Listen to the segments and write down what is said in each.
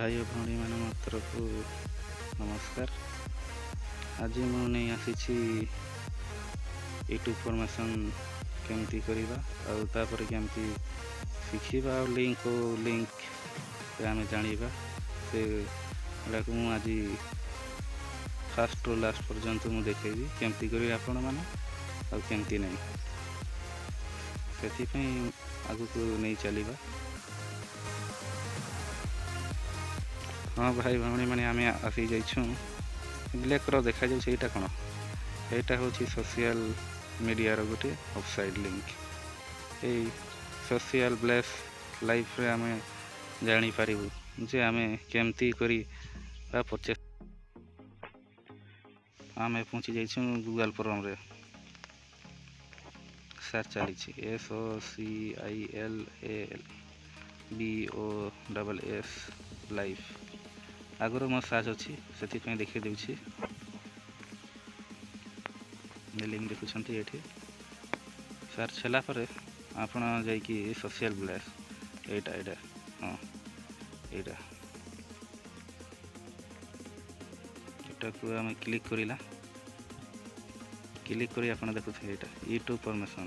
भाई और भौणी मान तरफ नमस्कार। आज मु नहीं आसी यूट्यूब फॉर्मेशन केमती करवा आउे केमती शिखा और लिंक आम जाना से मुझे आज फास्ट टू लास्ट पर्यंत मुझे देखेबी केमती करी आपण मैंने आमती नहीं से आग को नहीं चलवा। हाँ भाई भौणी मैंने आम आसी जाइछुं ब्लैक रो देखा जाउछ एटा कोन एटा होछि सोशल मीडिया रो गोटे वेबसाइट लिंक ए सोशल ब्लेस लाइफ रे आम जानी पारिबु जे आम केमती करी परचेस आम पहुँची जाइछुं गूगल क्रोम रे सर्च चली SOCILLABOSS लाइफ आगर मो सर्च अच्छी से देखी दूसरी लिंक देखुं ये सर्च है आपण जाकि सोशल ब्लेस एटा हाँ एटा को आम क्लिक करिला क्लिक करी आपण देखुथे एटा यूट्यूब परमिशन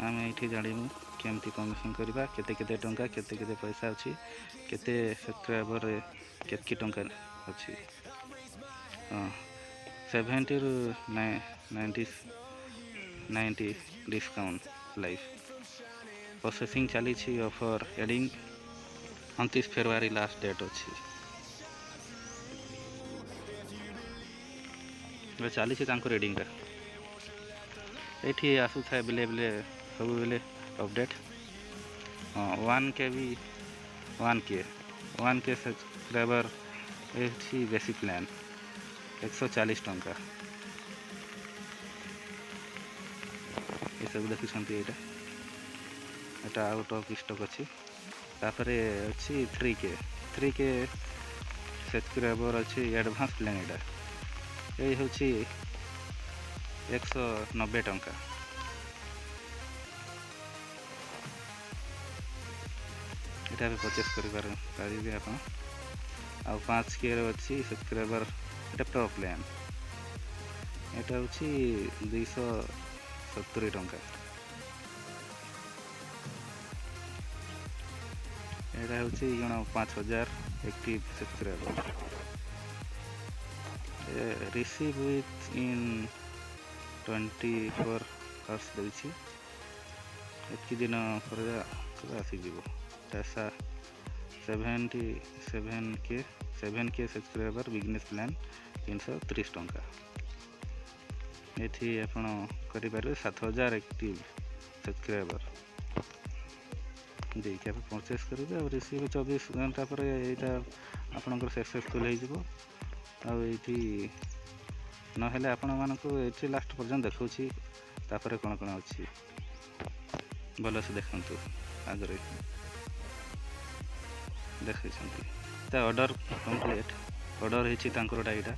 आम ये जानू केमती परमिशन करवा केते केते टंका केते केते पैसा अच्छी केते सब्सक्राइबर केतकी टंका अच्छी हाँ 70 रु 90 डिस्काउंट लाइफ प्रोसेसिंग चली offer ending 29 February last date अच्छी चली रेडिंग ये आसू था बेले बेले सब बेले अपडेट हाँ 1K भी 1K सब्सक्राइबर ये बेसिक प्लान 140 टंका ये सब देखुं यहाँ आउट ऑफ स्टॉक अच्छी तापर अच्छी 3K सब्सक्राइबर अच्छी एडवांस प्लान यहाँ ये हूँ 190 टंका यहाँ भी परचेस करेंगे आप 5K अच्छी सब्सक्राइबर ये प्रो प्लान यहाँ हूँ 270 टंका यहाँ हूँ 5000 active subscriber receive within 24 hours देछि एतकी दिन पर आसीज पैसा 7K सब्सक्राइबर बिजनेस प्लान 330 टंका ये आपड़ 7000 एक्टिव सब्सक्राइबर देखिए आप परचेस करेंगे और रिसीव 24 घंटा पर यहाँ आपंकर सक्सेसफुल हो नहेले आपण मानक ये लास्ट पर्यंत देखुची तापर कौन कौन अच्छी भल से देखु आगे देखते ऑर्डर कंप्लीट ऑर्डर होता यहाँ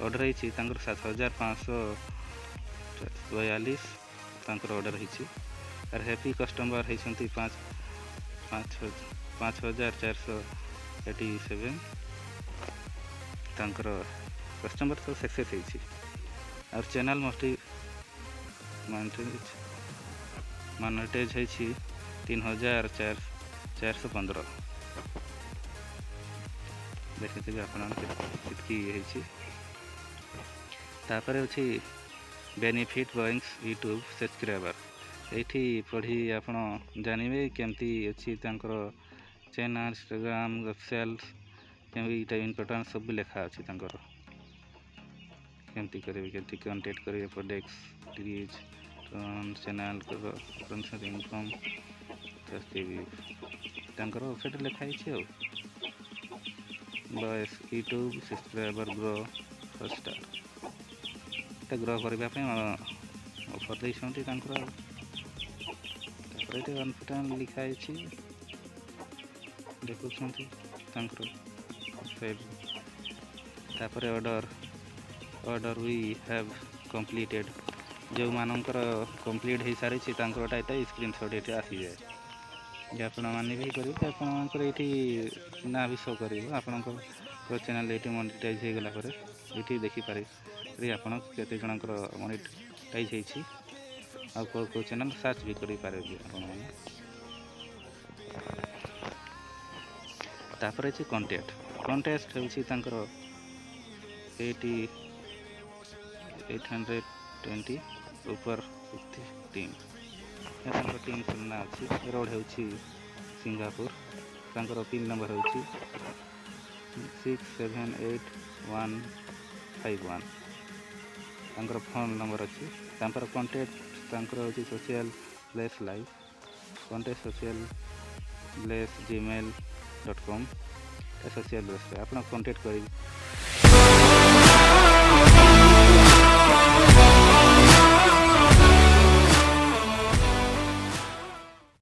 ऑर्डर होती 7542 ऑर्डर होती और हैप्पी कस्टमर होती 5487 कस्टमर तो सक्सेस होती और चैनल मोनेटाइज होती 3415 देखते आपकी तापर अच्छी बेनिफिट बॉइंग्स यूट्यूब सब्सक्राइबर ये पढ़ी आप जानवे केमती अच्छी चैनल इंस्टाग्राम वेबसाइट केमी इम्पोर्टेंट सब लिखा अच्छी केमती करेंगे केमती कंटेक्ट करेंगे products series channel income website लिखाई बस YouTube subscriber grow first grow करने ऑफर देती अनफिट लिखाई देखुं तापर ऑर्डर वी हैव कंप्लीटेड जो मानकर कंप्लीट हो सारी स्क्रीनशॉट ये आसी जाए ଯେ ଆପଣମାନେ ବି କରିବେ। ଆପଣଙ୍କର ଏଇଠି ନାଁ ବି ଶୋ କରିବ। ଆପଣଙ୍କର ଚ୍ୟାନେଲ୍ ଏଇଠି ମନିଟାଇଜ୍ ହେଇଗଲା ପରେ ଏଇଠି ଦେଖିପାରିବେ ଆପଣ କେତେ ଜଣଙ୍କର ମନିଟାଇଜ୍ ହେଇଛି ଆଉ କେଉଁ ଚ୍ୟାନେଲ୍ ସର୍ଚ୍ଚ ବି କରିପାରିବେ ଆପଣମାନେ। ତାପରେ ଅଛି କଣ୍ଟେଷ୍ଟ ହେଉଛି ତାଙ୍କର 820 ଉପର ଟିମ୍। ତାଙ୍କର ଟିମ୍ ନାଁ ଅଛି। ରୋଡ଼ ହେଉଛି ସିଙ୍ଗାପୁର। ତାଙ୍କର ପିନ୍ ନମ୍ବର ହେଉଛି 678151। ତାଙ୍କର ଫୋନ୍ ନମ୍ବର ଅଛି। ତାଙ୍କର କଣ୍ଟାକ୍ଟ ତାଙ୍କର ହେଉଛି Socialbess.live, କଣ୍ଟାକ୍ଟ Socialbess@gmail.com। Socialbess ଆପଣ କଣ୍ଟାକ୍ଟ କରିବେ।